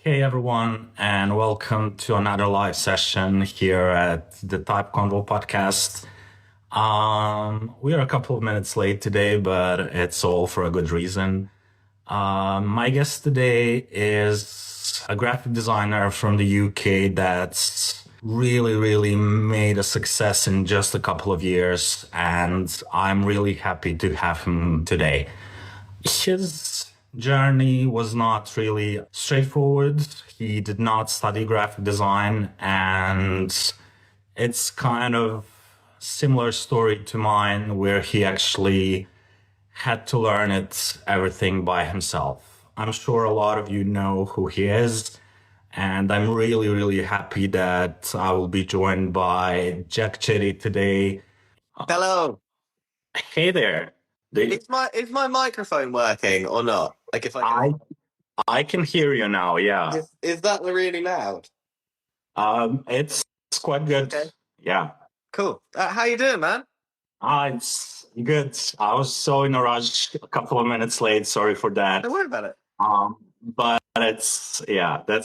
Hey everyone, and welcome to another live session here at the Type Convo podcast. We are a couple of minutes late today, but it's all for a good reason. My guest today is a graphic designer from the UK that's really made a success in just a couple of years, and I'm really happy to have him today. His journey was not really straightforward. He did not study graphic design, and it's kind of similar story to mine where he actually had to learn everything by himself. I'm sure a lot of you know who he is, and I'm really happy that I will be joined by Chitty today. Hello. Hey there. Is my microphone working or not? Like if I I can hear you now, yeah. is that really loud? It's quite good. Okay. Yeah. Cool. How you doing, man? It's good. I was so in a rush, a couple of minutes late. Sorry for that. Don't worry about it. But that's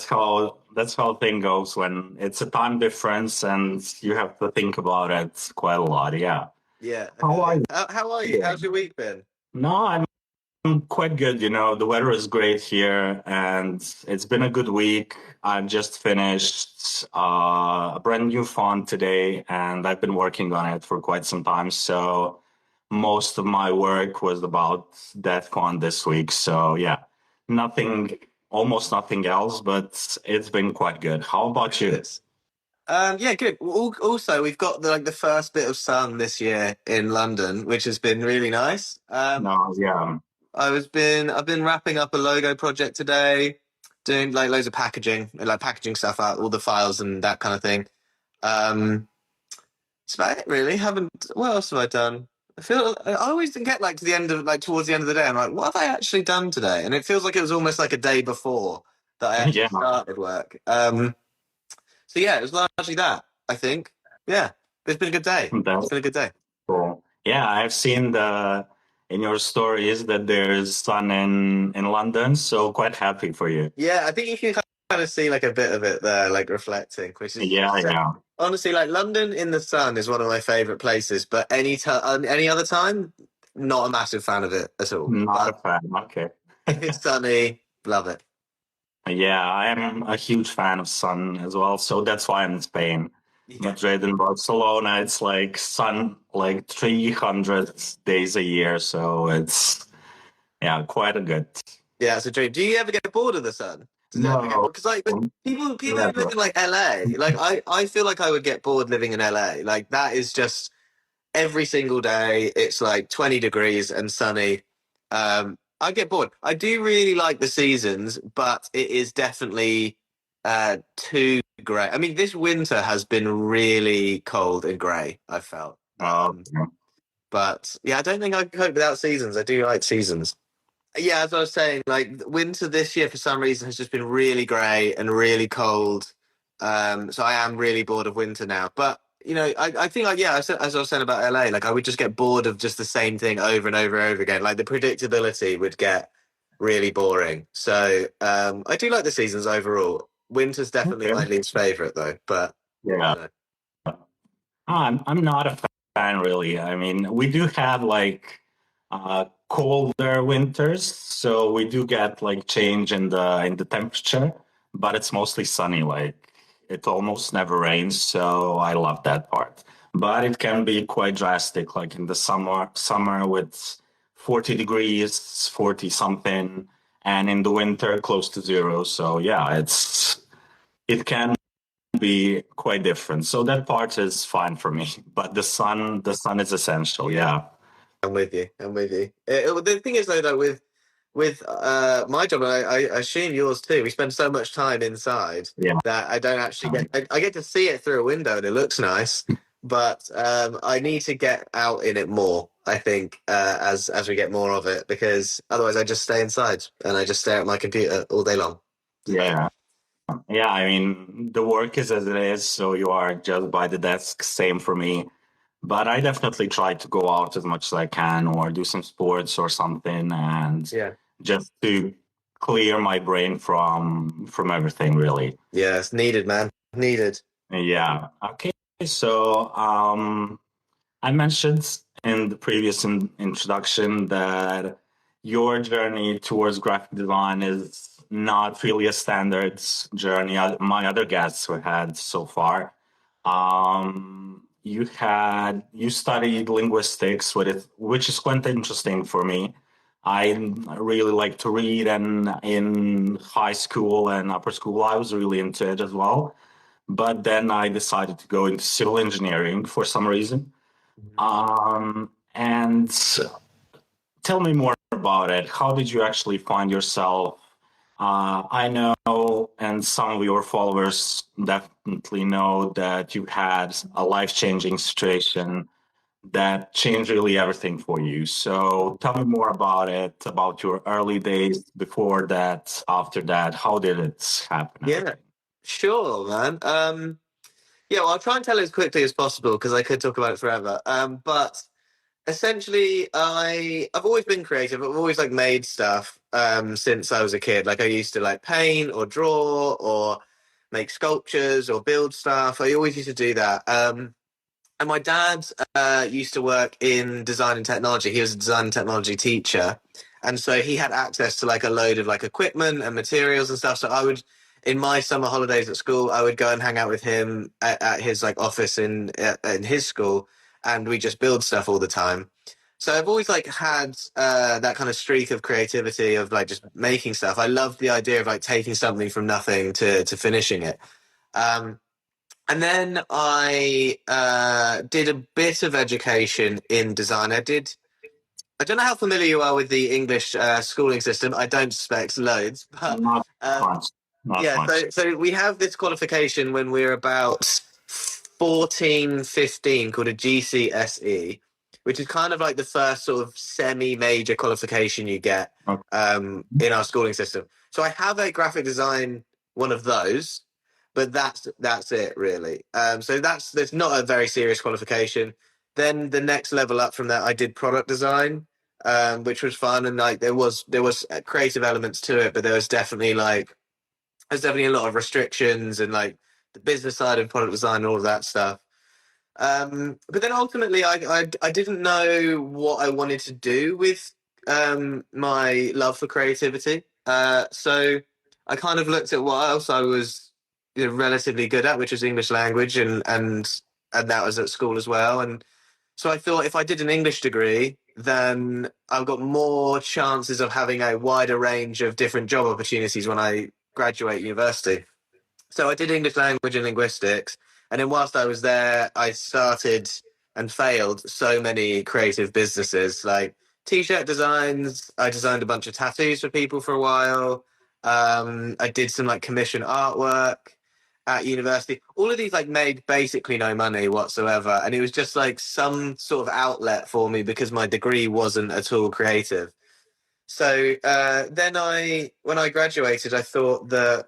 how thing goes when it's a time difference and you have to think about it quite a lot. Yeah. Yeah. How are you? How are you? How's your week been? No, I'm quite good. The weather is great here and it's been a good week. I've just finished a brand new font today and I've been working on it for quite some time. So most of my work was about that font this week. So yeah, almost nothing else, but it's been quite good. How about you? Yeah, good. Also, we've got the first bit of sun this year in London, which has been really nice. No, yeah. I've been wrapping up a logo project today, doing like loads of packaging, like packaging stuff out, all the files and that kind of thing. That's about it, really. What else have I done? I always get to the end of towards the end of the day. I'm like, what have I actually done today? And it feels like it was almost like a day before that I actually started work. So yeah, it was largely that. I think. Yeah, it's been a good day. It's been a good day. Cool. Yeah, I've seen in your stories that there's sun in London, so quite happy for you. Yeah, I think you can kind of see like a bit of it there, like reflecting, which is yeah. Honestly, like London in the sun is one of my favorite places, but any other time, not a massive fan of it at all. Not a fan. Okay. If it's sunny, love it. Yeah, I am a huge fan of sun as well, so that's why I'm in Spain. Madrid and Barcelona, it's like sun like 300 days a year, so it's quite a good. Yeah, it's a dream. Do you ever get bored of the sun? No, because like people who live in like LA, like I feel like I would get bored living in LA. Like that is just every single day. It's like 20 degrees and sunny. I get bored. I do really like the seasons, but it is definitely too grey. I mean, this winter has been really cold and grey, I felt. But yeah, I don't think I could cope without seasons. I do like seasons. Yeah, as I was saying, like winter this year for some reason has just been really grey and really cold. So I am really bored of winter now. But I think as I was saying about LA, like I would just get bored of just the same thing over and over and over again. Like the predictability would get really boring. So I do like the seasons overall. Winter's definitely my least favorite though. But yeah, I'm not a fan really. I mean, we do have like colder winters, so we do get like change in the temperature, but it's mostly sunny. Like it almost never rains, so I love that part. But it can be quite drastic, like in the summer with 40 degrees, 40 something, and in the winter close to zero. So yeah, it can be quite different. So that part is fine for me. But the sun is essential. Yeah. I'm with you. The thing is though, that with my job, I assume yours too, we spend so much time inside that I don't actually I get to see it through a window and it looks nice, but I need to get out in it more, I think, as we get more of it, because otherwise I just stay inside and I just stare at my computer all day long. Yeah. Yeah, I mean, the work is as it is, so you are just by the desk, same for me. But I definitely try to go out as much as I can or do some sports or something and just to clear my brain from everything, really. Yeah, it's needed, man. Needed. Yeah. Okay. So I mentioned in the previous introduction that your journey towards graphic design is not really a standard journey my other guests have had so far. You studied linguistics, which is quite interesting for me. I really like to read, and in high school and upper school, I was really into it as well. But then I decided to go into civil engineering for some reason. And tell me more about it. How did you actually find yourself? I know, and some of your followers definitely know that you had a life-changing situation that changed really everything for you. So tell me more about it, about your early days before that, after that. How did it happen? Yeah, sure, man. Yeah, well, I'll try and tell it as quickly as possible because I could talk about it forever. But essentially, I've always been creative. I've always like made stuff since I was a kid. Like I used to like paint or draw or make sculptures or build stuff. I always used to do that. And my dad used to work in design and technology. He was a design and technology teacher, and so he had access to like a load of like equipment and materials and stuff. So I would, in my summer holidays at school, I would go and hang out with him at his like office in his school, and we just build stuff all the time. So I've always like had that kind of streak of creativity of like just making stuff. I love the idea of like taking something from nothing to finishing it. Um, and then I did a bit of education in design. I don't know how familiar you are with the English schooling system. I don't suspect loads, but Not um, much. Not yeah, much. so we have this qualification when we're about 14, 15, called a GCSE, which is kind of like the first sort of semi-major qualification you get in our schooling system. So I have a graphic design one of those, but that's it really. So that's not a very serious qualification. Then the next level up from that, I did product design, which was fun, and like there was creative elements to it, but there's definitely a lot of restrictions and like the business side of product design and all of that stuff. But then ultimately, I didn't know what I wanted to do with my love for creativity. So I kind of looked at what else I was relatively good at, which was English language, and that was at school as well. And so I thought if I did an English degree, then I've got more chances of having a wider range of different job opportunities when I graduate university. So I did English language and linguistics, and then whilst I was there, I started and failed so many creative businesses like t-shirt designs. I designed a bunch of tattoos for people for a while. I did some like commission artwork at university. All of these like made basically no money whatsoever, and it was just like some sort of outlet for me because my degree wasn't at all creative. So then when I graduated, I thought that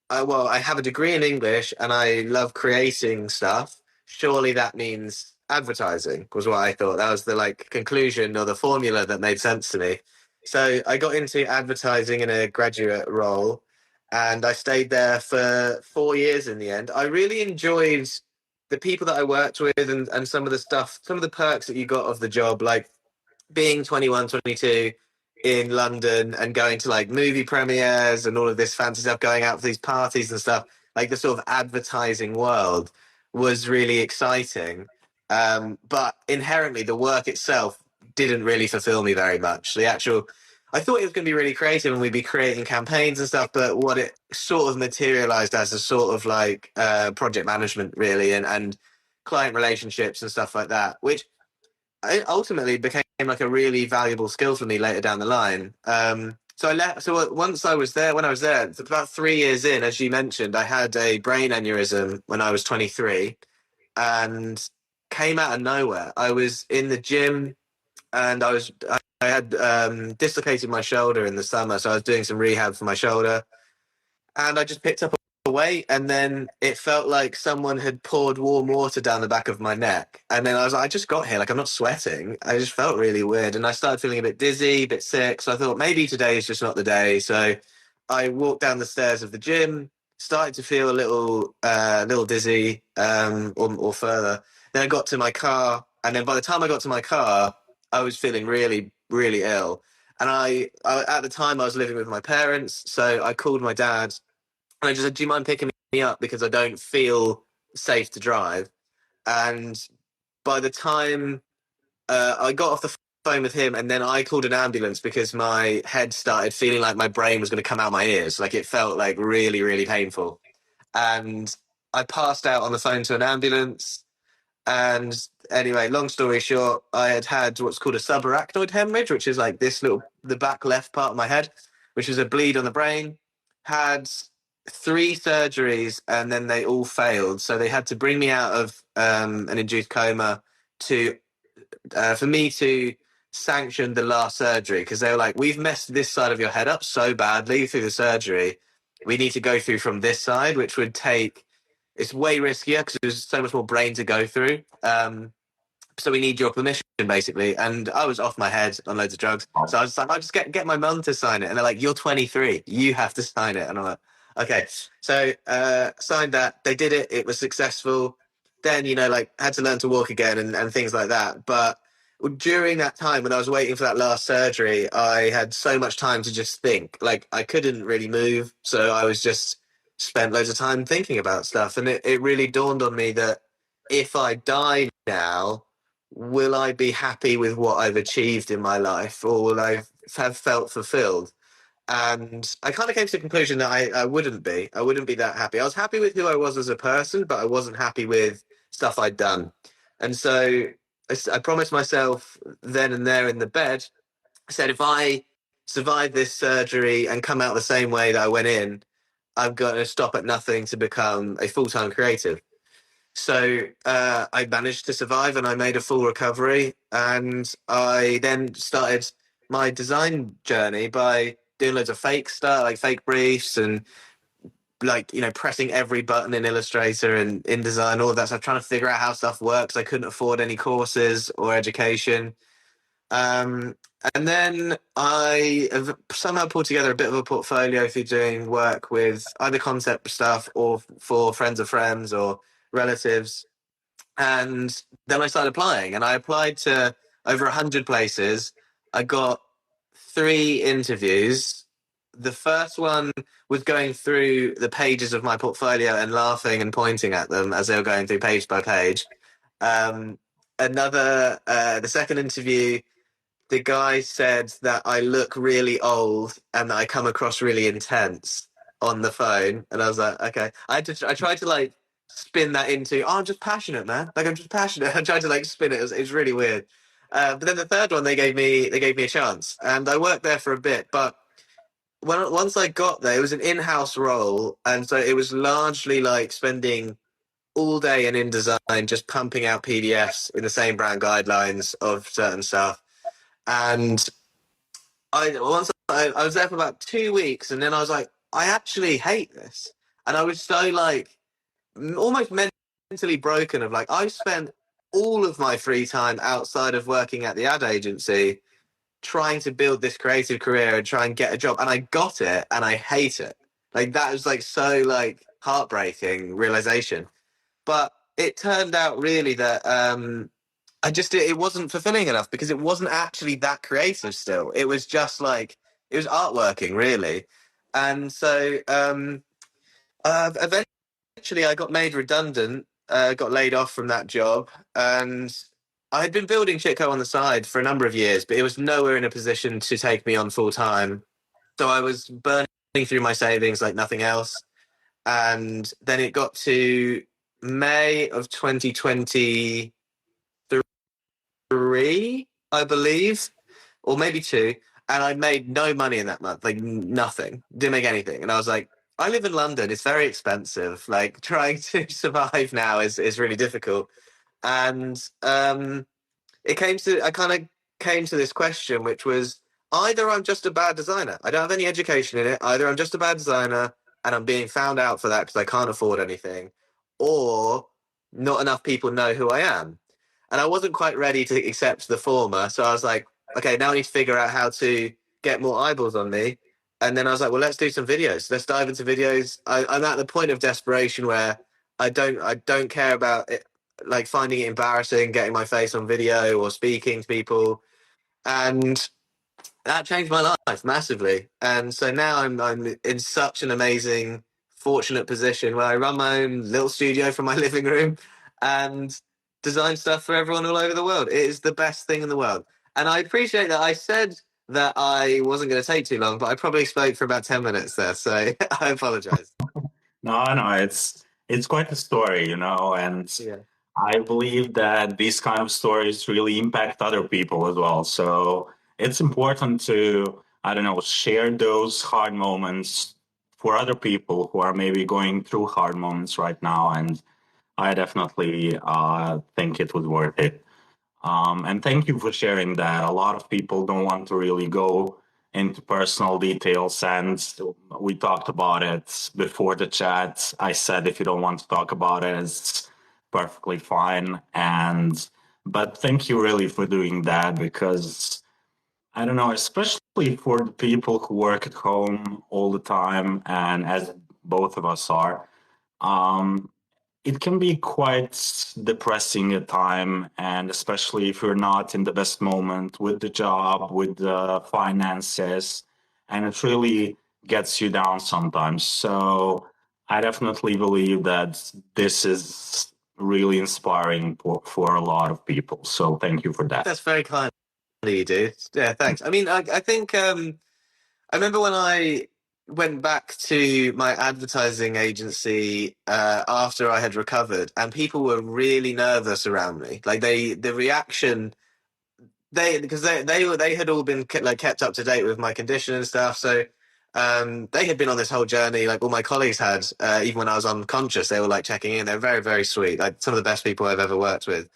well, I have a degree in English and I love creating stuff. Surely that means advertising was what I thought. That was the like conclusion or the formula that made sense to me. So I got into advertising in a graduate role and I stayed there for 4 years in the end. I really enjoyed the people that I worked with and some of the stuff, some of the perks that you got of the job, like being 21, 22 in London and going to like movie premieres and all of this fancy stuff, going out for these parties and stuff, like the sort of advertising world was really exciting. But inherently, the work itself didn't really fulfill me very much. I thought it was going to be really creative and we'd be creating campaigns and stuff, but what it sort of materialized as a sort of like project management, really, and client relationships and stuff like that, which it ultimately became like a really valuable skill for me later down the line. So I left. So once I was there, when I was there, it's about 3 years in, as you mentioned, I had a brain aneurysm when I was 23, and came out of nowhere. I was in the gym, and I had dislocated my shoulder in the summer, so I was doing some rehab for my shoulder, and I just picked up a weight, and then it felt like someone had poured warm water down the back of my neck. And then I was like, I just got here, like I'm not sweating. I just felt really weird, and I started feeling a bit dizzy, a bit sick. So I thought maybe today is just not the day. So I walked down the stairs of the gym, started to feel little dizzy, or further. Then I got to my car, and then by the time I got to my car, I was feeling really, really ill. And I at the time I was living with my parents, so I called my dad and I just said, "Do you mind picking me up because I don't feel safe to drive?" And by the time I got off the phone with him, and then I called an ambulance because my head started feeling like my brain was going to come out my ears. Like it felt like really, really painful. And I passed out on the phone to an ambulance. And anyway, long story short, I had what's called a subarachnoid hemorrhage, which is like the back left part of my head, which is a bleed on the brain. Had three surgeries and then they all failed. So they had to bring me out of an induced coma to for me to sanction the last surgery because they were like, we've messed this side of your head up so badly through the surgery. We need to go through from this side, which would take, it's way riskier because there's so much more brain to go through. So we need your permission, basically. And I was off my head on loads of drugs. So I was just like, I'll just get my mum to sign it. And they're like, you're 23. You have to sign it. And I'm like, okay. So signed that. They did it. It was successful. Then, like had to learn to walk again and things like that. But during that time when I was waiting for that last surgery, I had so much time to just think. Like I couldn't really move. So I was just spent loads of time thinking about stuff. And it really dawned on me that if I die now, will I be happy with what I've achieved in my life, or will I have felt fulfilled? And I kind of came to the conclusion that I wouldn't be. I wouldn't be that happy. I was happy with who I was as a person, but I wasn't happy with stuff I'd done. And so I promised myself then and there in the bed, I said, if I survive this surgery and come out the same way that I went in, I'm going to stop at nothing to become a full-time creative. So I managed to survive and I made a full recovery. And I then started my design journey by doing loads of fake stuff, like fake briefs and like, pressing every button in Illustrator and InDesign, all of that stuff, trying to figure out how stuff works. I couldn't afford any courses or education. Um, and then I have somehow pulled together a bit of a portfolio through doing work with either concept stuff or for friends of friends or relatives. And then I started applying, and I applied to over 100 places. I got 3 interviews. The first one was going through the pages of my portfolio and laughing and pointing at them as they were going through page by page. Um, the second interview, the guy said that I look really old and that I come across really intense on the phone. And I was like, okay. I tried to like spin that into, oh, I'm just passionate, man. Like I'm just passionate. I tried to like spin it. It was really weird. But then the third one, they gave me a chance, and I worked there for a bit. But once I got there, it was an in-house role, and so it was largely like spending all day in InDesign, just pumping out PDFs in the same brand guidelines of certain stuff. And I was there for about 2 weeks, and then I was like, I actually hate this, and I was so like almost mentally broken of like I've spent all of my free time outside of working at the ad agency trying to build this creative career and try and get a job, and I got it and I hate it. Like that was like so like heartbreaking realization. But it turned out really that it wasn't fulfilling enough because it wasn't actually that creative still. It was just like it was artworking really. And so eventually I got made redundant, got laid off from that job, and I had been building Chittco on the side for a number of years, but it was nowhere in a position to take me on full time. So I was burning through my savings like nothing else. And then it got to May of 2023, I believe, or maybe two. And I made no money in that month, like nothing, didn't make anything. And I was like, I live in London. It's very expensive. Like trying to survive now is really difficult. And I kind of came to this question, which was either I'm just a bad designer. I don't have any education in it. Either I'm just a bad designer and I'm being found out for that because I can't afford anything, or not enough people know who I am. And I wasn't quite ready to accept the former. So I was like, okay, now I need to figure out how to get more eyeballs on me. And then I was like, well, let's do some videos. Let's dive into videos. I'm at the point of desperation where I don't care about it, like finding it embarrassing, getting my face on video or speaking to people. And that changed my life massively. And so now I'm in such an amazing, fortunate position where I run my own little studio from my living room and design stuff for everyone all over the world. It is the best thing in the world. And I appreciate that I said that I wasn't going to take too long, but I probably spoke for about 10 minutes there. So I apologize. No, no, it's quite a story, you know, and Yeah. I believe that these kind of stories really impact other people as well. So it's important to, I don't know, share those hard moments for other people who are maybe going through hard moments right now. And I definitely think it was worth it. And thank you for sharing that. A lot of people don't want to really go into personal details, and we talked about it before the chat. I said if you don't want to talk about it, it's perfectly fine. And but thank you really for doing that, because I don't know, especially for the people who work at home all the time, and as both of us are. Um, it can be quite depressing at time, and especially if you're not in the best moment with the job, with the finances, and it really gets you down sometimes. So I definitely believe that this is really inspiring for a lot of people. So thank you for that. That's very kind of you, dude. Yeah, thanks. I mean, I think I remember when I went back to my advertising agency after I had recovered, and people were really nervous around me. Like the reaction because they had all been like kept up to date with my condition and stuff. So they had been on this whole journey. Like all my colleagues had, even when I was unconscious, they were like checking in. They're very, very sweet. Like some of the best people I've ever worked with.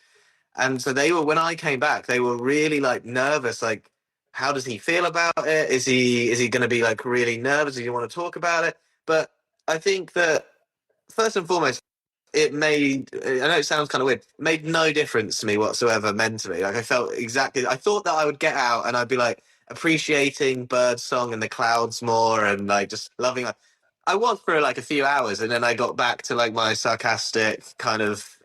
And so they were, when I came back, they were really like nervous. Like, how does he feel about it? Is he going to be like really nervous? Does he want to talk about it? But I think that first and foremost, it made, I know it sounds kind of weird, made no difference to me whatsoever mentally. Like I felt exactly, I thought that I would get out and I'd be like appreciating bird song and the clouds more and like just loving it. I was for like a few hours and then I got back to like my sarcastic kind of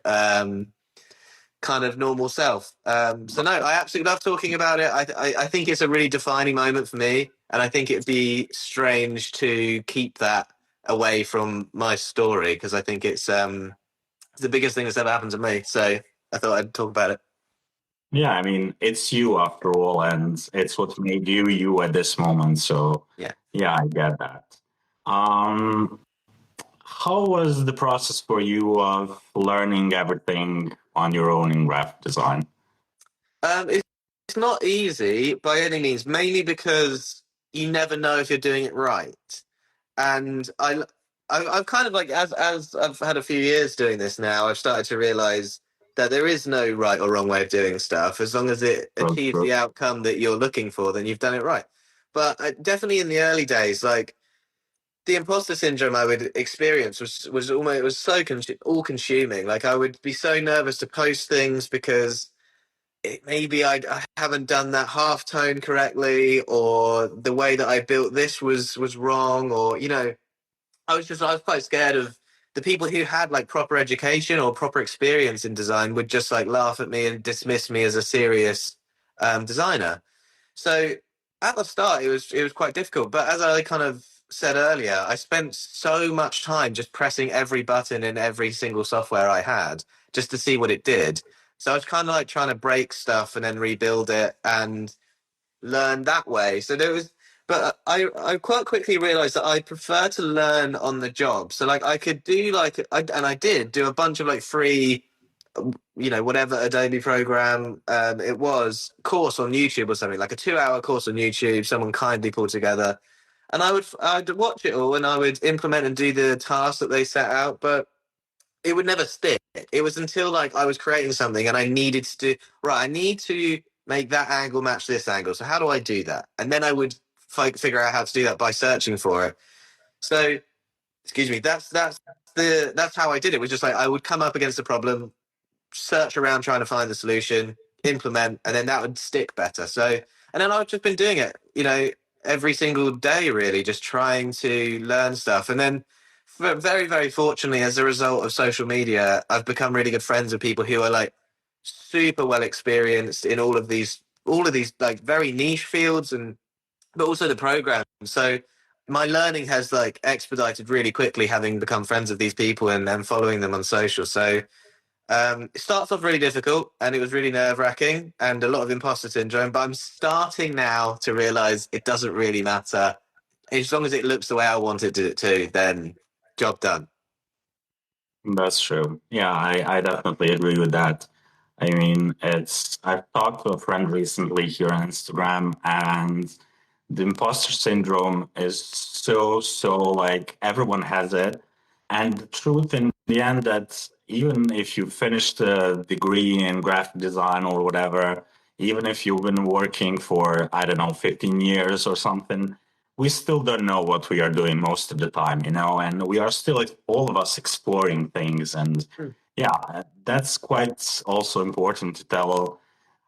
normal self. So no, I absolutely love talking about it. I think it's a really defining moment for me, and I think it'd be strange to keep that away from my story because I think it's the biggest thing that's ever happened to me. So I thought I'd talk about it. Yeah, I mean, it's you after all, and it's what made you you at this moment. So Yeah. yeah, I get that. Um, How was the process for you of learning everything on your own in graphic design? It's not easy by any means, mainly because you never know if you're doing it right. And I've kind of like as I've had a few years doing this now, I've started to realize that there is no right or wrong way of doing stuff. As long as it True, achieves true. the outcome that you're looking for, then you've done it right. But definitely in the early days, like the imposter syndrome I would experience was almost it was so all consuming. Like I would be so nervous to post things because maybe I haven't done that half tone correctly, or the way that I built this was wrong, or I was quite scared of the people who had like proper education or proper experience in design would just like laugh at me and dismiss me as a serious designer. So at the start, it was quite difficult. But as I kind of said earlier, I spent so much time just pressing every button in every single software I had just to see what it did. So I was kind of like trying to break stuff and then rebuild it and learn that way. So there was, but I quite quickly realized that I prefer to learn on the job. So like I could do and I did do a bunch of like free whatever Adobe program it was, course on YouTube or something, like a 2 hour course on YouTube, someone kindly pulled together. And I'd watch it all and I would implement and do the tasks that they set out, but it would never stick. It was until like I was creating something and I needed to do, right, I need to make that angle match this angle. So how do I do that? And then I would figure out how to do that by searching for it. So excuse me, that's how I did it. It was just like I would come up against a problem, search around trying to find the solution, implement, and then that would stick better. So, and then I've just been doing it, every single day, really, just trying to learn stuff. And then, very, very fortunately, as a result of social media, I've become really good friends with people who are like super well experienced in all of these like very niche fields, and but also the program. So my learning has like expedited really quickly, having become friends with these people and following them on social. So it starts off really difficult and it was really nerve wracking and a lot of imposter syndrome, but I'm starting now to realize it doesn't really matter. As long as it looks the way I want it to, then job done. That's true. Yeah, I definitely agree with that. I mean, I've talked to a friend recently here on Instagram, and the imposter syndrome is so like everyone has it. And the truth in the end that even if you finished a degree in graphic design or whatever, even if you've been working for, I don't know, 15 years or something, we still don't know what we are doing most of the time, and we are still, all of us, exploring things. And Hmm. yeah, that's quite also important to tell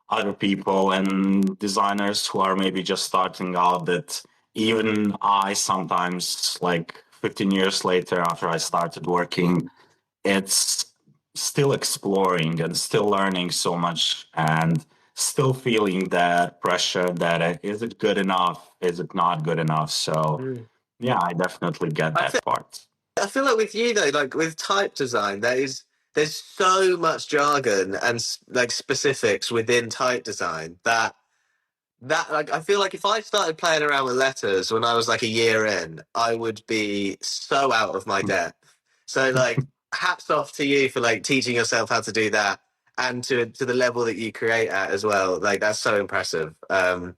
other people and designers who are maybe just starting out that even I sometimes, like 15 years later after I started working, it's still exploring and still learning so much and still feeling that pressure that is it good enough? Is it not good enough? So Hmm. yeah, I definitely get I feel, that part. I feel like with you though, like with type design, there's so much jargon and like specifics within type design that like I feel like if I started playing around with letters when I was like a year in, I would be so out of my depth. So like hats off to you for like teaching yourself how to do that and to the level that you create at as well. Like that's so impressive. So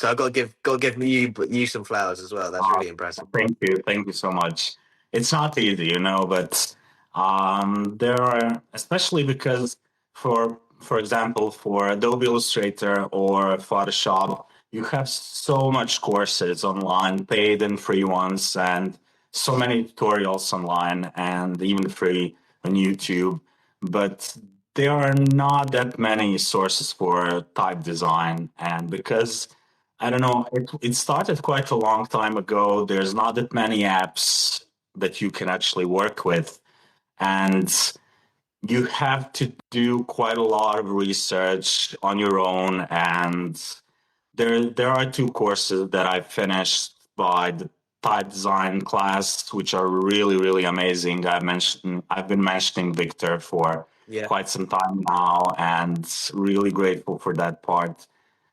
I've got to give you some flowers as well. That's Uh, really impressive. thank you so much. It's not easy, but there are, especially because for example, for Adobe Illustrator or Photoshop, you have so much courses online, paid and free ones, and so many tutorials online and even free on YouTube. But there are not that many sources for type design, and because I don't know. It started quite a long time ago. There's not that many apps that you can actually work with. And you have to do quite a lot of research on your own. And there are two courses that I finished by the type design class, which are really, really amazing. I've been mentioning Victor for Yeah. quite some time now, and really grateful for that part.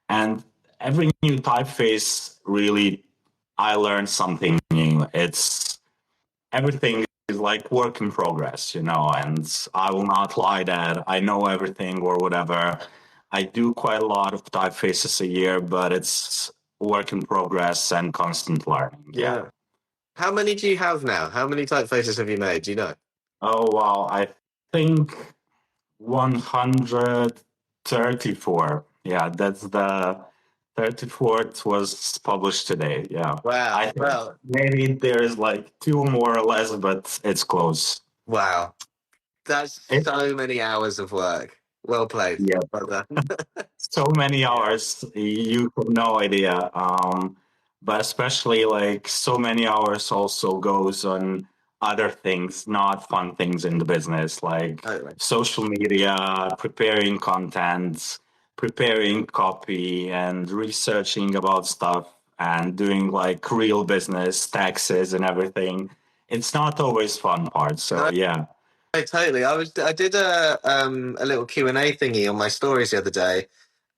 And every new typeface, really, I learned something new. It's everything is like work in progress, and I will not lie that I know everything or whatever. I do quite a lot of typefaces a year, but it's work in progress and constant learning. Yeah. Yeah. How many do you have now? How many typefaces have you made? Do you know? Oh, wow. I think 134. Yeah, that's the 34th was published today. Yeah. I Wow. think Well, maybe there is like two more or less, but it's close. wow. That's It, so many hours of work. Well played. yeah, Well done. so many hours, you have no idea. But especially like so many hours also goes on other things, not fun things in the business, like Totally. social media, preparing content, preparing copy, and researching about stuff and doing like real business taxes and everything. It's not always fun part. So No, yeah. totally. I did a little Q&A thingy on my stories the other day,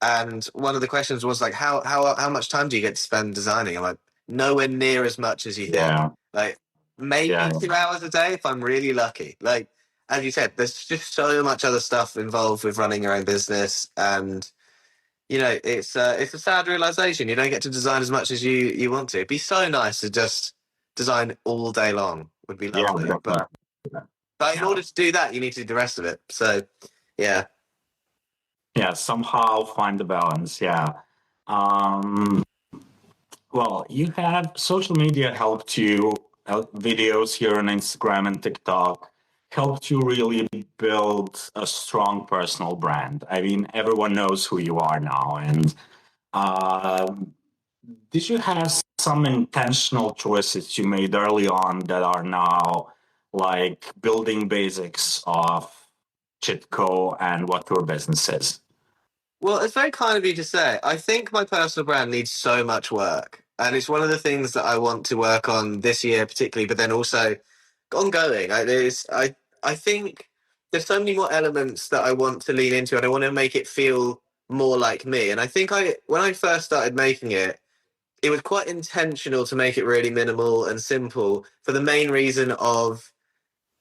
and one of the questions was like how much time do you get to spend designing? I'm like, nowhere near as much as you think. Yeah. Like maybe Yeah. 2 hours a day if I'm really lucky. Like as you said, there's just so much other stuff involved with running your own business, and it's a sad realization. You don't get to design as much as you want to. It'd be so nice to just design all day long. Would be Yeah, lovely, definitely. but in Yeah. order to do that, you need to do the rest of it. So, yeah, Yeah, somehow find the balance. Yeah. Um, well, you have social media helped you videos here on Instagram and TikTok helped you really build a strong personal brand? I mean, everyone knows who you are now. And did you have some intentional choices you made early on that are now like building basics of Chitco and what your business is? Well, it's very kind of you to say. I think my personal brand needs so much work. And it's one of the things that I want to work on this year, particularly, but then also ongoing. I think there's so many more elements that I want to lean into, and I want to make it feel more like me. And I think when I first started making it, it was quite intentional to make it really minimal and simple for the main reason of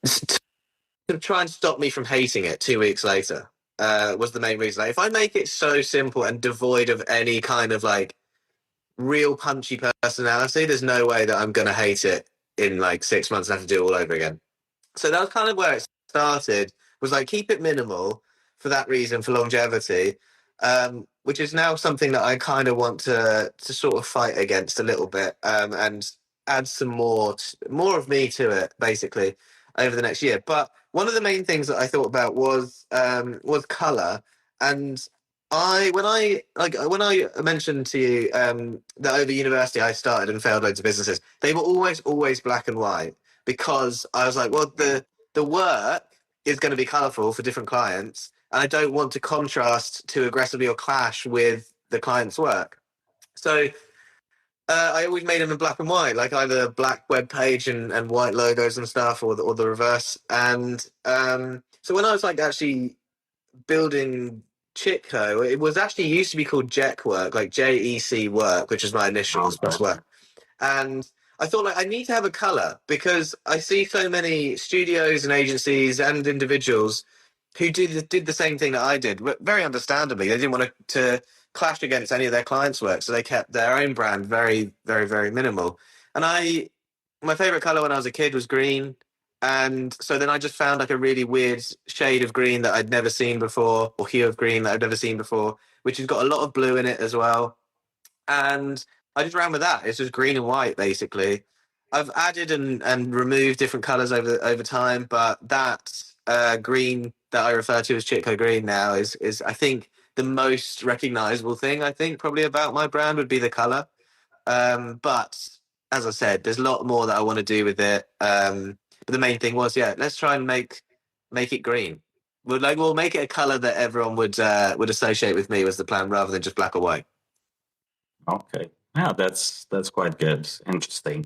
to try and stop me from hating it 2 weeks later. Was the main reason. Like, if I make it so simple and devoid of any kind of like real punchy personality, there's no way that I'm gonna hate it in like 6 months and have to do it all over again. So that was kind of where it started. Was like keep it minimal for that reason, for longevity, which is now something that I kind of want to sort of fight against a little bit, and add some more of me to it, basically, over the next year. But one of the main things that I thought about was color. And when I mentioned to you that over university I started and failed loads of businesses, they were always black and white, because I was like, well, the work is going to be colorful for different clients, and I don't want to contrast too aggressively or clash with the client's work. So I always made them in black and white, like either black web page and white logos and stuff, or the reverse. And so when I was like actually building Chittco, it was actually used to be called Jec Work, like JEC Work, which is my initials plus work. And I thought like I need to have a color, because I see so many studios and agencies and individuals who did the same thing that I did, but very understandably. They didn't want to clash against any of their clients' work, so they kept their own brand very, very, very minimal. And my favorite color when I was a kid was green. And so then I just found like a really weird shade of green that I'd never seen before, or hue of green that I'd never seen before, which has got a lot of blue in it as well. And I just ran with that. It's just green and white, basically. I've added and removed different colors over time, but that green that I refer to as Chitco green now is I think the most recognizable thing, I think, probably about my brand would be the color. But as I said, there's a lot more that I want to do with it. But the main thing was, yeah, let's try and make it green. We'll make it a color that everyone would associate with me, was the plan, rather than just black or white. Okay. Yeah, that's quite good. Interesting.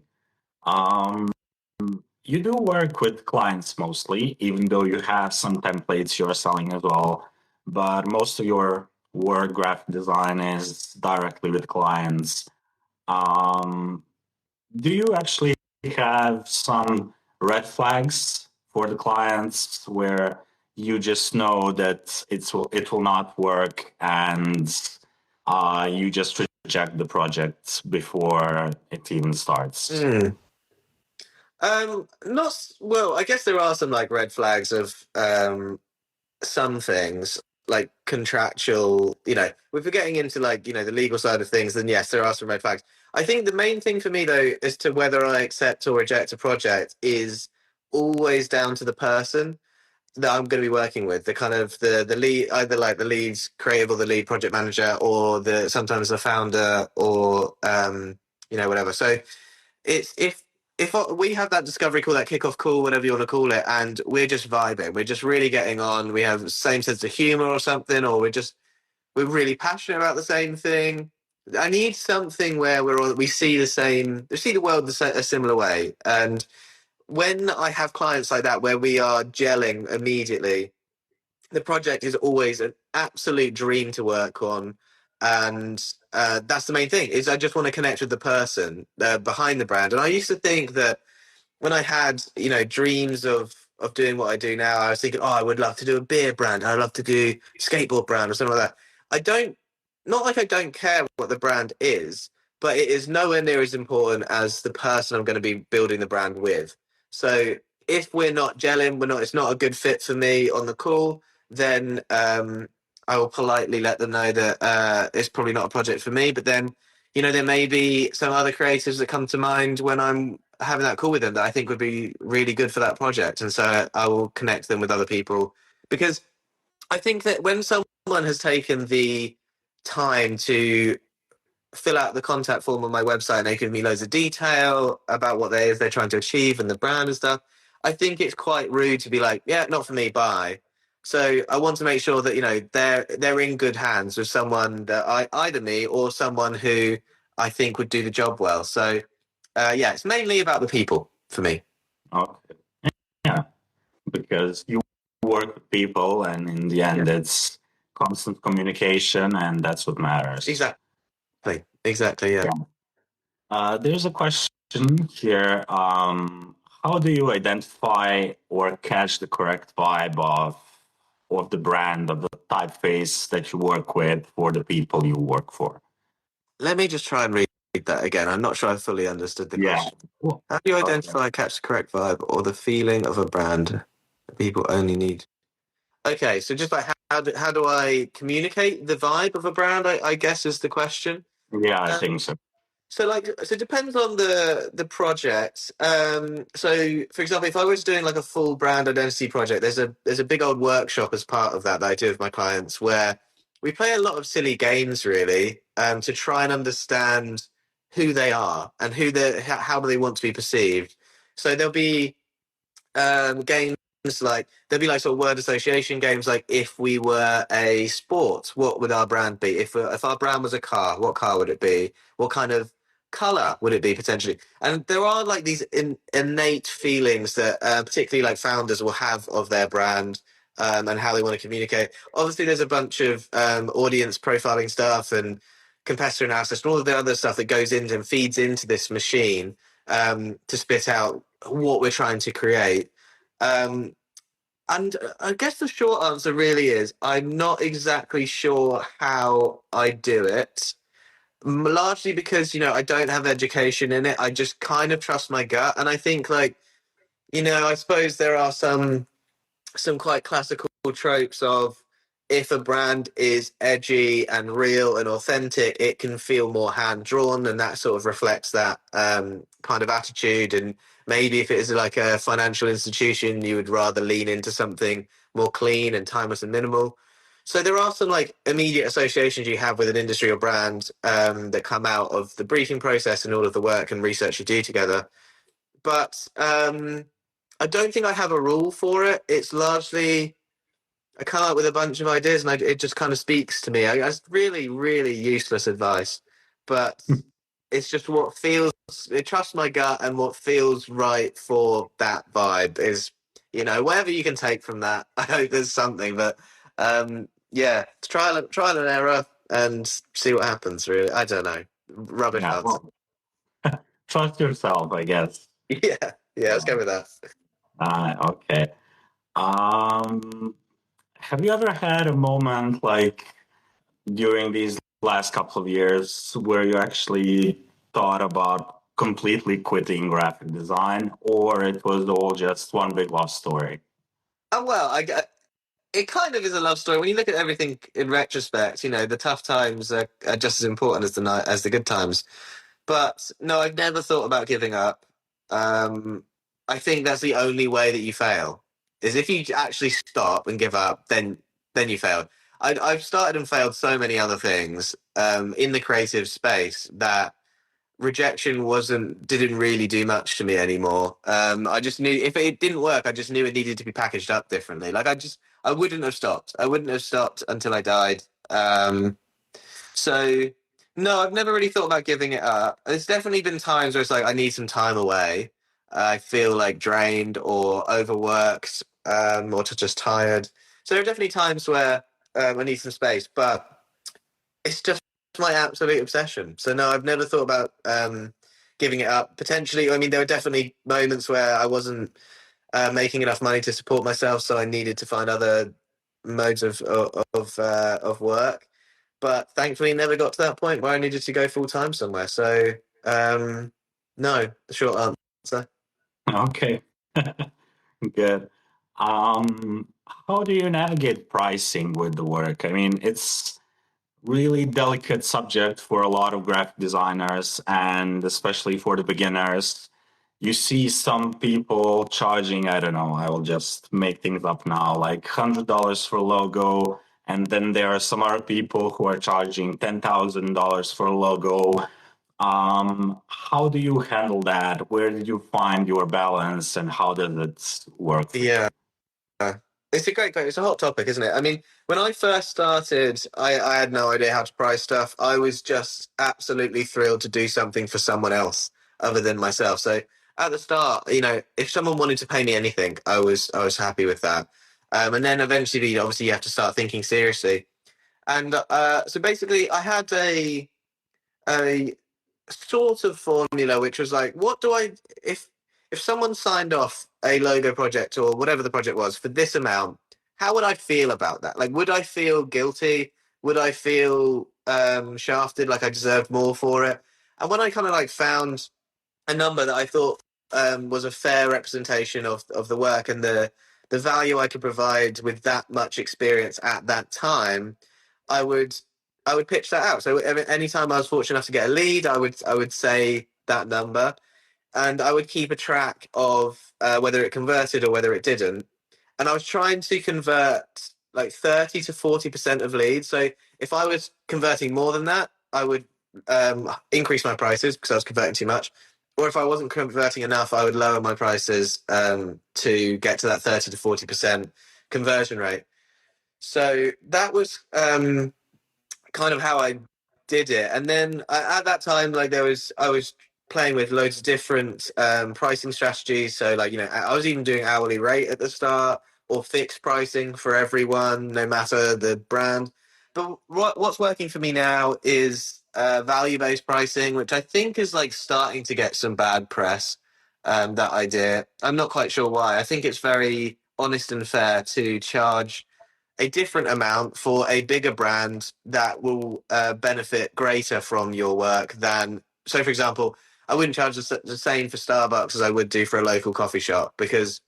Um, you do work with clients mostly, even though you have some templates you're selling as well. But most of your work, graphic design, is directly with clients. Um, do you actually have some red flags for the clients where you just know that it will not work, and you just reject the project before it even starts? Not well. I guess there are some like red flags of some things, like contractual. If we're getting into like the legal side of things, then yes, there are some red flags. I think the main thing for me though, as to whether I accept or reject a project, is always down to the person that I'm going to be working with. The kind of the lead, either like the lead creative or the lead project manager, or the sometimes the founder, or whatever. So it's if we have that discovery call, that kickoff call, whatever you want to call it, and we're just vibing, we're just really getting on, we have the same sense of humor or something, or we're really passionate about the same thing. I need something where we see we see the world a similar way. And when I have clients like that, where we are gelling immediately, the project is always an absolute dream to work on. And that's the main thing, is I just want to connect with the person behind the brand. And I used to think that when I had dreams of doing what I do now, I was thinking, oh, I would love to do a beer brand, I'd love to do skateboard brand or something like that. I don't Not like I don't care what the brand is, but it is nowhere near as important as the person I'm going to be building the brand with. So if we're not gelling, it's not a good fit for me on the call, then I will politely let them know that it's probably not a project for me. But then, there may be some other creatives that come to mind when I'm having that call with them that I think would be really good for that project. And so I will connect them with other people because I think that when someone has taken the time to fill out the contact form on my website and they give me loads of detail about what they is they're trying to achieve and the brand and stuff, I think it's quite rude to be like, yeah, not for me, bye. So I want to make sure that they're in good hands with someone that either me or someone who I think would do the job well. So yeah, it's mainly about the people for me. Okay. Yeah, because you work with people, and in the end, it's constant communication, and that's what matters. Exactly. Yeah. There's a question here. How do you identify or catch the correct vibe of the brand, of the typeface that you work with for the people you work for? Let me just try and read that again. I'm not sure I fully understood the question. Cool. How do you identify, catch the correct vibe or the feeling of a brand that people only need? Okay, so just like how do I communicate the vibe of a brand? I guess is the question. Yeah, I think so. So it depends on the project. So for example, if I was doing like a full brand identity project, there's a big old workshop as part of that I do with my clients where we play a lot of silly games really to try and understand who they are and how do they want to be perceived. So there'll be games like there'll be like sort of word association games like if we were a sport, what would our brand be? If our brand was a car, what car would it be? What kind of color would it be potentially? And there are like these innate feelings that particularly like founders will have of their brand and how they want to communicate. Obviously, there's a bunch of audience profiling stuff and competitor analysis and all of the other stuff that goes into and feeds into this machine to spit out what we're trying to create. And I guess the short answer really is I'm not exactly sure how I do it. Largely because, I don't have education in it. I just kind of trust my gut. And I think I suppose there are some quite classical tropes of if a brand is edgy and real and authentic, it can feel more hand drawn, and that sort of reflects that kind of attitude. And maybe if it is like a financial institution, you would rather lean into something more clean and timeless and minimal. So there are some like immediate associations you have with an industry or brand that come out of the briefing process and all of the work and research you do together. But I don't think I have a rule for it. It's largely I come up with a bunch of ideas and it just kind of speaks to me. It's really, really useless advice, but it's just what feels. I trust my gut and what feels right for that vibe is, whatever you can take from that. I hope there's something, but yeah, trial and error and see what happens. Really, I don't know. Rubbish answer. Well, trust yourself, I guess. Yeah, let's go with that. Okay. Have you ever had a moment like during these last couple of years where you actually thought about completely quitting graphic design, or it was all just one big love story? Well, it kind of is a love story when you look at everything in retrospect. The tough times are just as important as the good times. But no, I've never thought about giving up. I think that's the only way that you fail is if you actually stop and give up, then you failed. I've started and failed so many other things in the creative space that rejection didn't really do much to me anymore. I just knew if it didn't work, I just knew it needed to be packaged up differently. Like I wouldn't have stopped. I wouldn't have stopped until I died. So no, I've never really thought about giving it up. There's definitely been times where it's like I need some time away. I feel like drained or overworked or just tired. So there are definitely times where I need some space, but it's just my absolute obsession. So no, I've never thought about giving it up. Potentially, I mean, there were definitely moments where I wasn't making enough money to support myself, so I needed to find other modes of work. But thankfully, never got to that point where I needed to go full time somewhere. So no, the short answer. Okay, good. How do you navigate pricing with the work? I mean, it's really delicate subject for a lot of graphic designers, and especially for the beginners. you see some people charging, I don't know, I will just make things up now, like $100 for a logo. And then there are some other people who are charging $10,000 for a logo. How do you handle that? Where did you find your balance and how does it work for you? Yeah. It's a it's a hot topic, isn't it? I mean, when I first started, I had no idea how to price stuff. I was just absolutely thrilled to do something for someone else other than myself. So at the start, if someone wanted to pay me anything, I was happy with that. And then eventually, obviously, you have to start thinking seriously. And so basically, I had a sort of formula which was like, what do I if someone signed off a logo project or whatever the project was for this amount, how would I feel about that? Like, would I feel guilty? Would I feel shafted, like I deserved more for it? And when I kind of like found a number that I thought was a fair representation of the work and the value I could provide with that much experience at that time, I would I would pitch that out. So anytime I was fortunate enough to get a lead, I would say that number, and I would keep a track of whether it converted or whether it didn't. And I was trying to convert like 30 to 40% of leads. So if I was converting more than that, I would increase my prices because I was converting too much. Or if I wasn't converting enough, I would lower my prices to get to that 30 to 40% conversion rate. So that was kind of how I did it. And then at that time, like I was playing with loads of different pricing strategies. So like, I was even doing hourly rate at the start or fixed pricing for everyone, no matter the brand. But what's working for me now is value-based pricing, which I think is like starting to get some bad press. That idea, I'm not quite sure why. I think it's very honest and fair to charge a different amount for a bigger brand that will benefit greater from your work than. So, for example, I wouldn't charge the same for Starbucks as I would do for a local coffee shop because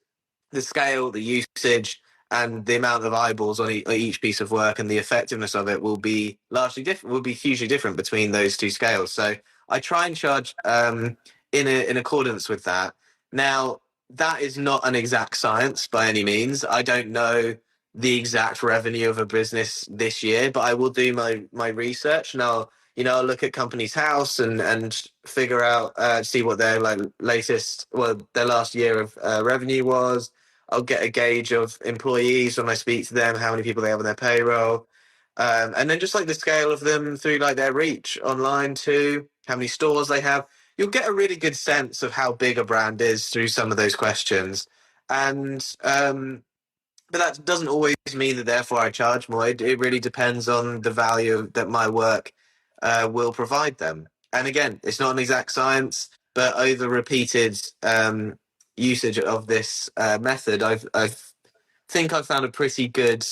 the scale, the usage, and the amount of eyeballs on each piece of work and the effectiveness of it will be largely different. Will be hugely different between those two scales. So I try and charge in accordance with that. Now that is not an exact science by any means. I don't know the exact revenue of a business this year, but I will do my research and I'll look at Companies House and figure out see what their like their last year of revenue was. I'll get a gauge of employees when I speak to them, how many people they have on their payroll, and then just like the scale of them through like their reach online too, how many stores they have. You'll get a really good sense of how big a brand is through some of those questions, and but that doesn't always mean that therefore I charge more. It really depends on the value that my work will provide them. And again, it's not an exact science, but over repeated usage of this method, I've think I've found a pretty good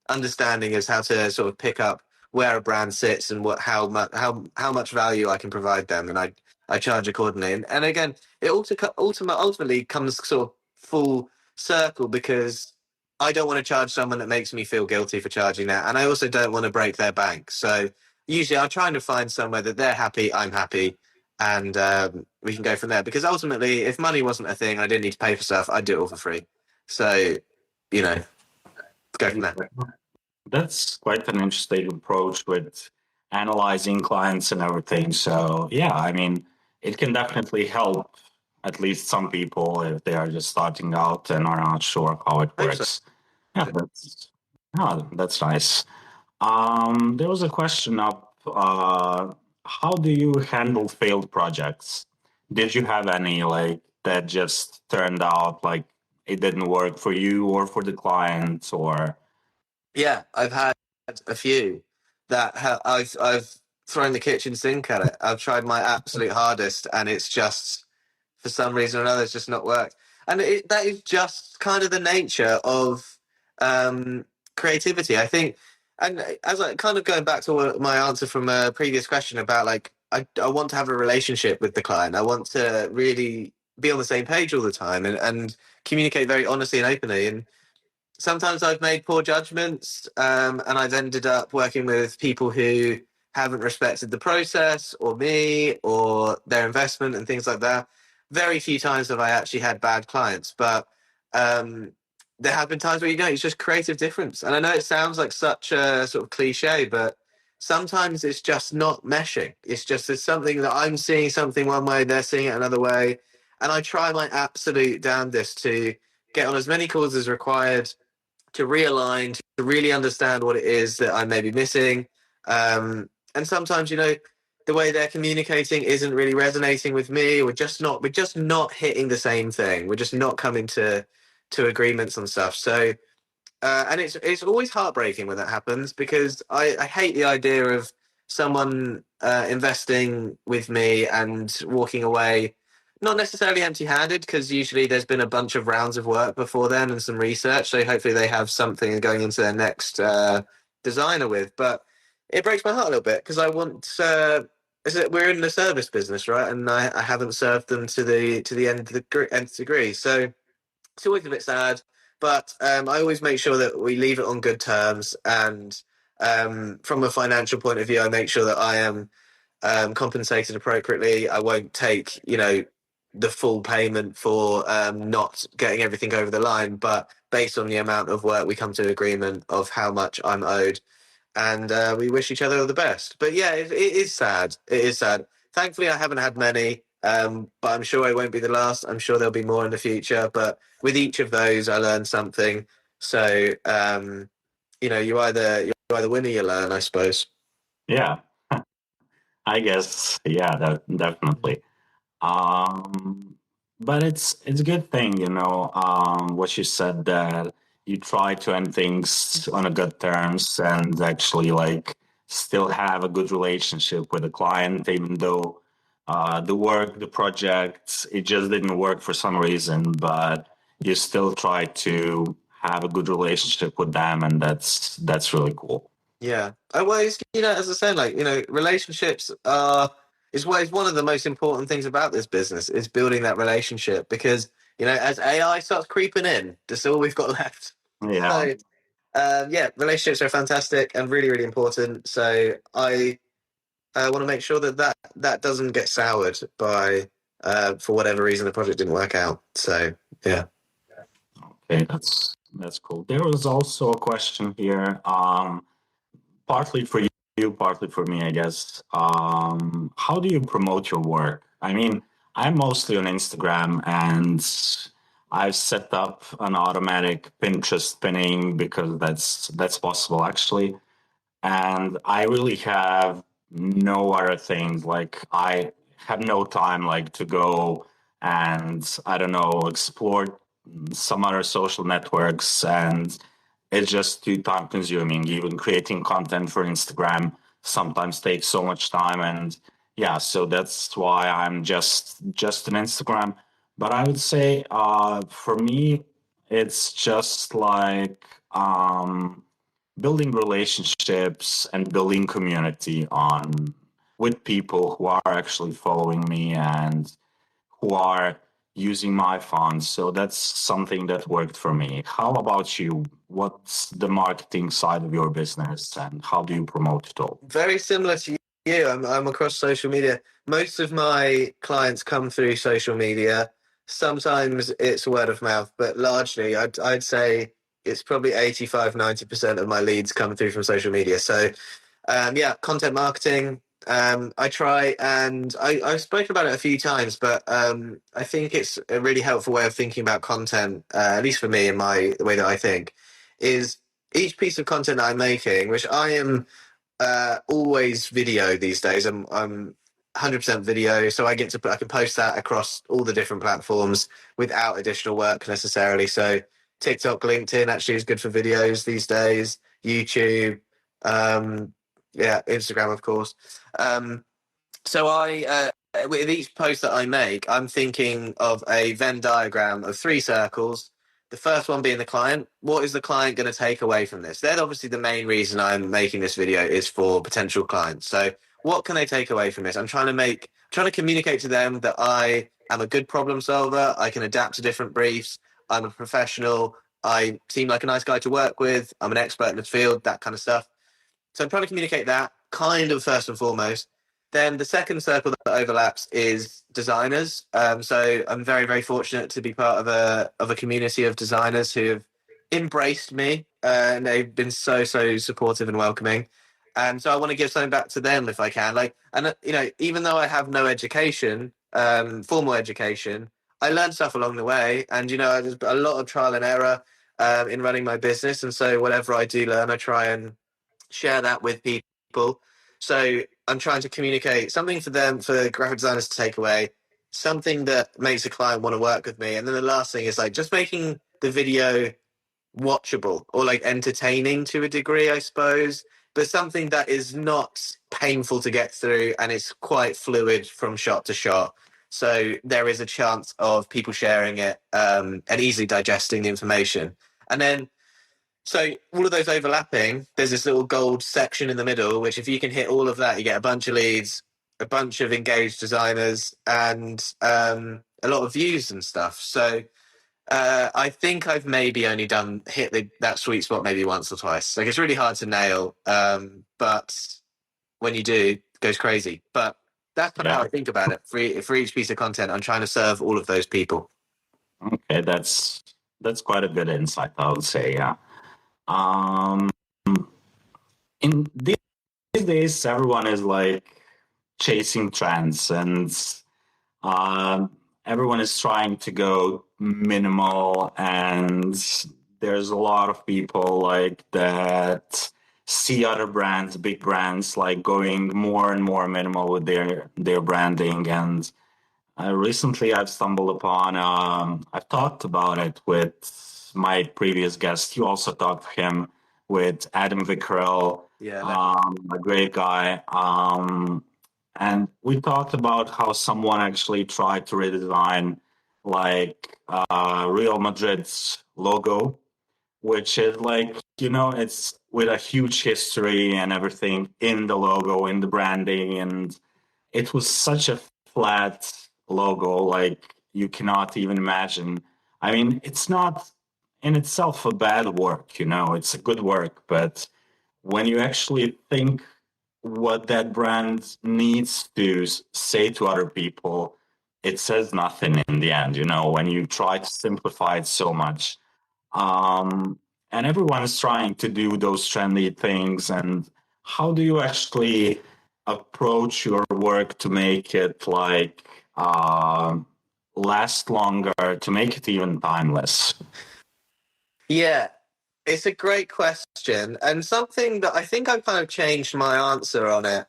understanding as how to sort of pick up where a brand sits and how much value I can provide them, and I charge accordingly. And again, it ultimately comes sort of full circle because I don't want to charge someone that makes me feel guilty for charging that, and I also don't want to break their bank. So usually, I'm trying to find somewhere that they're happy, I'm happy, and we can go from there. Because ultimately, if money wasn't a thing, I didn't need to pay for stuff. I'd do it all for free. So, go from there. That's quite an interesting approach with analyzing clients and everything. So, yeah, I mean, it can definitely help at least some people if they are just starting out and are not sure how it Hope so. works. Yeah, that's nice. There was a question up. How do you handle failed projects? Did you have any like that just turned out like it didn't work for you or for the client or? Yeah, I've had a few that I've thrown the kitchen sink at it. I've tried my absolute hardest, and it's just for some reason or another, it's just not worked. And that is just kind of the nature of creativity, I think. And as I kind of going back to my answer from a previous question about like I want to have a relationship with the client. I want to really be on the same page all the time and communicate very honestly and openly. And sometimes I've made poor judgments, and I've ended up working with people who haven't respected the process or me or their investment and things like that. very few times have I actually had bad clients, but um, there have been times where it's just creative difference. And I know it sounds like such a sort of cliche, but sometimes it's just not meshing. It's just there's something that I'm seeing something one way, they're seeing it another way, and I try my absolute damnedest to get on as many calls as required to realign, to really understand what it is that I may be missing. And sometimes, the way they're communicating isn't really resonating with me. We're just not hitting the same thing. We're just not coming to agreements on stuff. So and it's always heartbreaking when that happens because I hate the idea of someone investing with me and walking away, not necessarily empty-handed, because usually there's been a bunch of rounds of work before then and some research. So hopefully they have something going into their next designer with. But it breaks my heart a little bit because I want. We're in the service business, right? And I haven't served them to the nth degree. So it's always a bit sad, but I always make sure that we leave it on good terms. And from a financial point of view, I make sure that I am compensated appropriately. I won't take, the full payment for not getting everything over the line, but based on the amount of work, we come to an agreement of how much I'm owed, and we wish each other all the best. But yeah, it is sad. It is sad. Thankfully, I haven't had many, but I'm sure I won't be the last. I'm sure there'll be more in the future. But with each of those, I learned something. So you either win or you learn, I suppose. Yeah, I guess. Yeah, definitely. Um, but it's a good thing, what you said, that you try to end things on a good terms and actually like still have a good relationship with the client, even though the project, it just didn't work for some reason, but you still try to have a good relationship with them, and that's really cool. Yeah. Well, as I said, like, relationships are is what is one of the most important things about this business is building that relationship because, as AI starts creeping in, that's all we've got left. Yeah. So, yeah, relationships are fantastic and really, really important. So I want to make sure that doesn't get soured by, for whatever reason, the project didn't work out. So, yeah. Okay, that's cool. There was also a question here. Partly for you, partly for me, I guess. How do you promote your work? I mean, I'm mostly on Instagram, and I've set up an automatic Pinterest pinning because that's possible actually. And I really have no other things. Like I have no time like to go and I don't know, explore some other social networks, and it's just too time consuming. Even creating content for Instagram sometimes takes so much time, and yeah, so that's why I'm just an Instagram. But I would say for me it's just like building relationships and building community on with people who are actually following me and who are using my funds. So that's something that worked for me. How about you? What's the marketing side of your business and how do you promote it all? Very similar to you. I'm across social media. Most of my clients come through social media. Sometimes it's word of mouth, but largely I'd say it's probably 85-90% of my leads come through from social media. So yeah, content marketing. I try and I've spoken about it a few times, but I think it's a really helpful way of thinking about content, at least for me and the way that I think, is each piece of content that I'm making, which I am always video these days. I'm 100% video, so I can post that across all the different platforms without additional work necessarily. So TikTok, LinkedIn actually is good for videos these days. YouTube, um, yeah, Instagram, of course. Um, so with each post that I make, I'm thinking of a Venn diagram of three circles. The first one being the client. What is the client going to take away from this? They're obviously the main reason I'm making this video is for potential clients. So what can they take away from this? I'm trying to communicate to them that I am a good problem solver. I can adapt to different briefs. I'm a professional. I seem like a nice guy to work with. I'm an expert in the field, that kind of stuff. So I'm trying to communicate that kind of first and foremost. Then the second circle that overlaps is designers. So I'm very, very fortunate to be part of a community of designers who have embraced me, and they've been so, so supportive and welcoming. And so I want to give something back to them if I can. Like, and even though I have no education, formal education, I learned stuff along the way, and there's a lot of trial and error in running my business. And so whatever I do learn, I try and share that with people. So I'm trying to communicate something for them, for graphic designers to take away, something that makes a client want to work with me. And then the last thing is like just making the video watchable or like entertaining to a degree, I suppose, but something that is not painful to get through and it's quite fluid from shot to shot. So there is a chance of people sharing it and easily digesting the information. And then so all of those overlapping, there's this little gold section in the middle, which if you can hit all of that, you get a bunch of leads, a bunch of engaged designers, and a lot of views and stuff. So I think I've maybe only hit that sweet spot maybe once or twice. Like it's really hard to nail, but when you do, it goes crazy. But that's kind of how I think about it. For each piece of content, I'm trying to serve all of those people. Okay, that's quite a good insight, I would say. Yeah. In these days, everyone is like chasing trends, and everyone is trying to go minimal, and there's a lot of people like that see other brands, big brands, like going more and more minimal with their branding. And recently I've stumbled upon, I've talked about it with my previous guest. You also talked to him, with Adam Vickrell, a great guy. And we talked about how someone actually tried to redesign like Real Madrid's logo, which is like, it's with a huge history and everything in the logo, in the branding. And it was such a flat logo, like you cannot even imagine. I mean, it's not in itself a bad work, it's a good work, but when you actually think what that brand needs to say to other people, it says nothing in the end, when you try to simplify it so much. And everyone is trying to do those trendy things. And how do you actually approach your work to make it like last longer, to make it even timeless? Yeah, it's a great question, and something that I think I've kind of changed my answer on it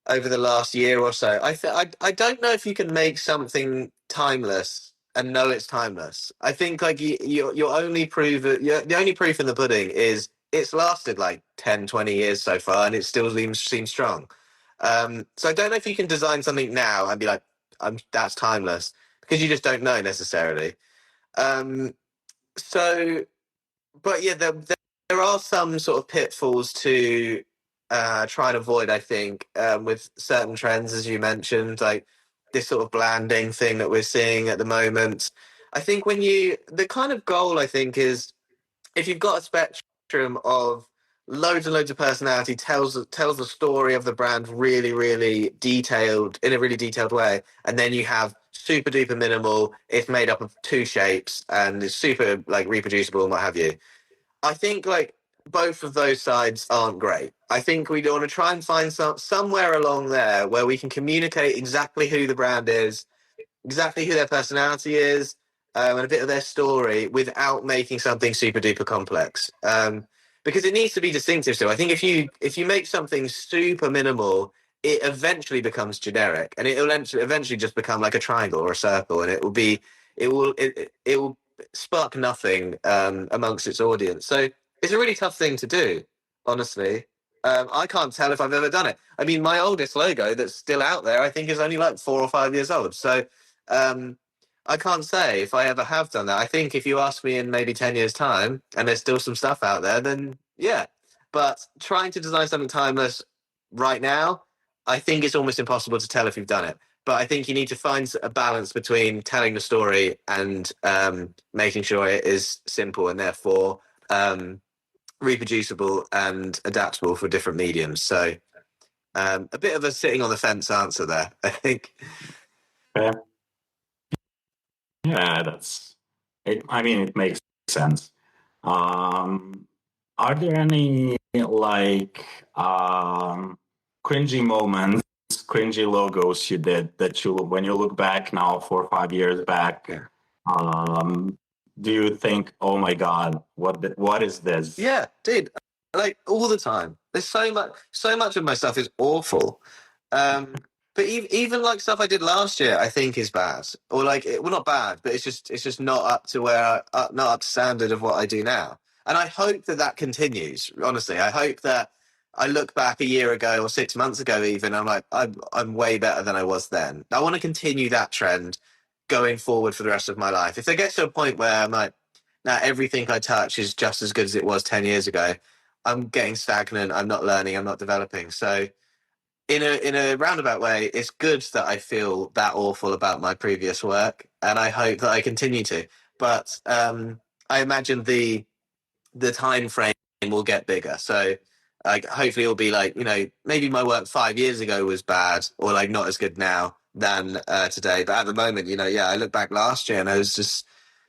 over the last year or so. I don't know if you can make something timeless and know it's timeless. I think like your only proof, the only proof in the pudding is it's lasted like 10, 20 years so far, and it still seems strong. So I don't know if you can design something now and be like, that's timeless, because you just don't know necessarily. So, but yeah, there are some sort of pitfalls to try and avoid, I think, with certain trends, as you mentioned, like this sort of blanding thing that we're seeing at the moment. I think the kind of goal, I think, is if you've got a spectrum of loads and loads of personality, tells the story of the brand really, really detailed, in a really detailed way, and then you have super duper minimal, it's made up of two shapes and it's super like reproducible and what have you. I think like both of those sides aren't great. I think we want to try and find somewhere along there where we can communicate exactly who the brand is, exactly who their personality is, and a bit of their story without making something super duper complex. Because it needs to be distinctive still. I think if you make something super minimal, it eventually becomes generic, and it will eventually just become like a triangle or a circle, and it will spark nothing amongst its audience. So it's a really tough thing to do, honestly. I can't tell if I've ever done it. I mean, my oldest logo that's still out there, I think, is only like 4 or 5 years old. So I can't say if I ever have done that. I think if you ask me in maybe 10 years' time and there's still some stuff out there, then yeah. But trying to design something timeless right now, I think it's almost impossible to tell if you've done it. But I think you need to find a balance between telling the story and making sure it is simple and therefore reproducible and adaptable for different mediums. So A bit of a sitting on the fence answer there, I think. Yeah, yeah, that's it. I mean, it makes sense. Um, are there any like cringy moments, cringy logos you did that you, when you look back now, 4 or 5 years back, Yeah. um, do you think, oh my God, what is this? Yeah, dude. Like all the time. There's so much of my stuff is awful. But even like stuff I did last year, I think is bad, or like well, not bad, but it's just not up to not up to standard of what I do now. And I hope that that continues. Honestly, I hope that I look back a year ago or 6 months ago, even I'm like I'm way better than I was then. I want to continue that trend going forward for the rest of my life. If it gets to a point where I'm like, now everything I touch is just as good as it was 10 years ago, I'm getting stagnant. I'm not learning. I'm not developing. So in a roundabout way, it's good that I feel that awful about my previous work, and I hope that I continue to. But I imagine the time frame will get bigger. So like hopefully it'll be like, maybe my work 5 years ago was bad or like not as good now than today. But at the moment, yeah, I look back last year and I was just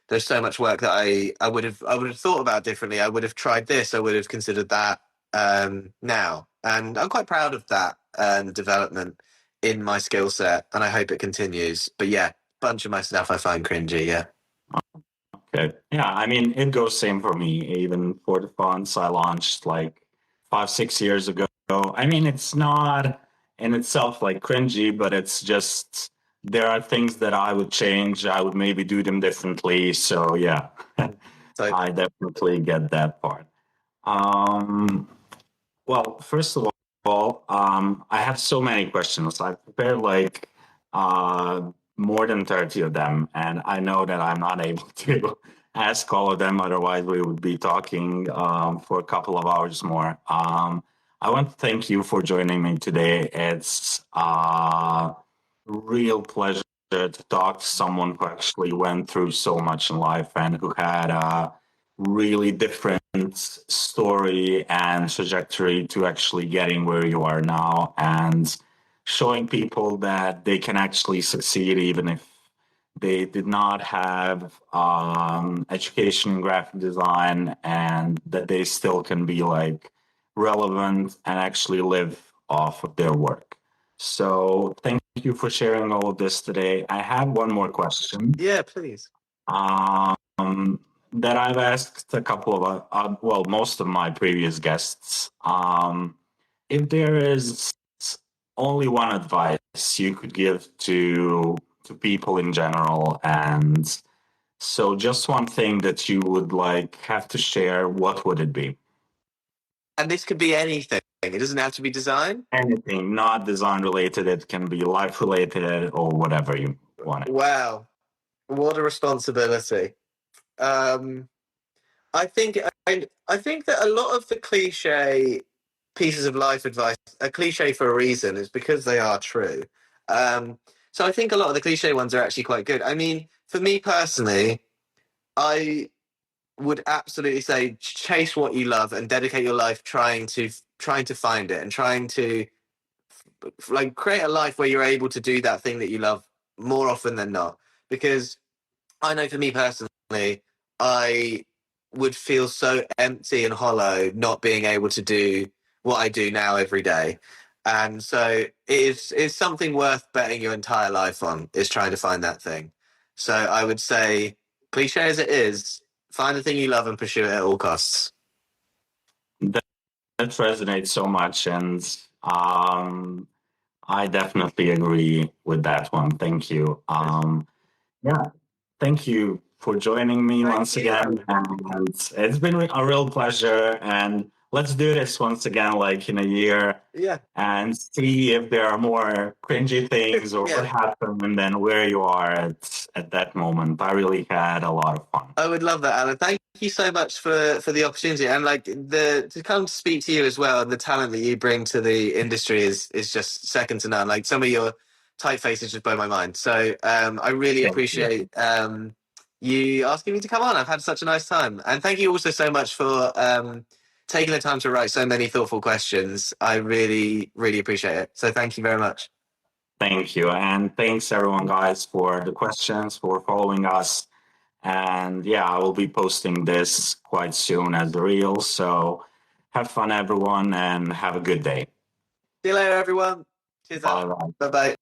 there's so much work that I would have thought about differently. I would have tried this. I would have considered that now, and I'm quite proud of that development in my skill set, and I hope it continues. But yeah, bunch of my stuff I find cringy. Yeah, Okay. Yeah, I mean, it goes same for me. Even for the fonts I launched like 5, 6 years ago. I mean, it's not in itself like cringy, but it's just there are things that I would change. I would maybe do them differently. So yeah, so I definitely get that part. Um, well, first of all, I have so many questions. I prepared like more than 30 of them, and I know that I'm not able to ask all of them. Otherwise, we would be talking for a couple of hours more. I want to thank you for joining me today. It's a real pleasure to talk to someone who actually went through so much in life and who had a really different story and trajectory to actually getting where you are now and showing people that they can actually succeed even if they did not have education in graphic design, and that they still can be like relevant and actually live off of their work. So thank you for sharing all of this today. I have one more question. yeah, please. Um, that I've asked a couple of, well, most of my previous guests. If there is only one advice you could give to people in general, and so just one thing that you would like have to share, what would it be? And this could be anything. It doesn't have to be design. Anything, not design related. It can be life related or whatever you want it. Wow, what a responsibility. Um, I think that a lot of the cliche pieces of life advice are cliche for a reason. It's because they are true. Um, so I think a lot of the cliche ones are actually quite good. I mean, for me personally, I would absolutely say chase what you love and dedicate your life trying to find it and trying to like create a life where you're able to do that thing that you love more often than not. Because I know for me personally, I would feel so empty and hollow not being able to do what I do now every day. And so it's something worth betting your entire life on, is trying to find that thing. So I would say, cliche as it is, find the thing you love and pursue it at all costs. That, that resonates so much, and I definitely agree with that one. Thank you. Yeah, thank you for joining me Thank once you. again. And it's been a real pleasure. And let's do this once again, like in a year, Yeah. and see if there are more cringy things or what Yeah. happened and then where you are at that moment. I really had a lot of fun. I would love that, Alan. Thank you so much for the opportunity, and like the to come to speak to you as well. And the talent that you bring to the industry is just second to none. Like some of your typefaces just blow my mind. So I really Thank you. appreciate you asking me to come on. I've had such a nice time, and thank you also so much for taking the time to write so many thoughtful questions. I really, really appreciate it. So thank you very much. Thank you. And thanks everyone, guys, for the questions, for following us. And yeah, I will be posting this quite soon as the reel. So have fun, everyone, and have a good day. See you later, everyone. Cheers. Bye. Bye bye.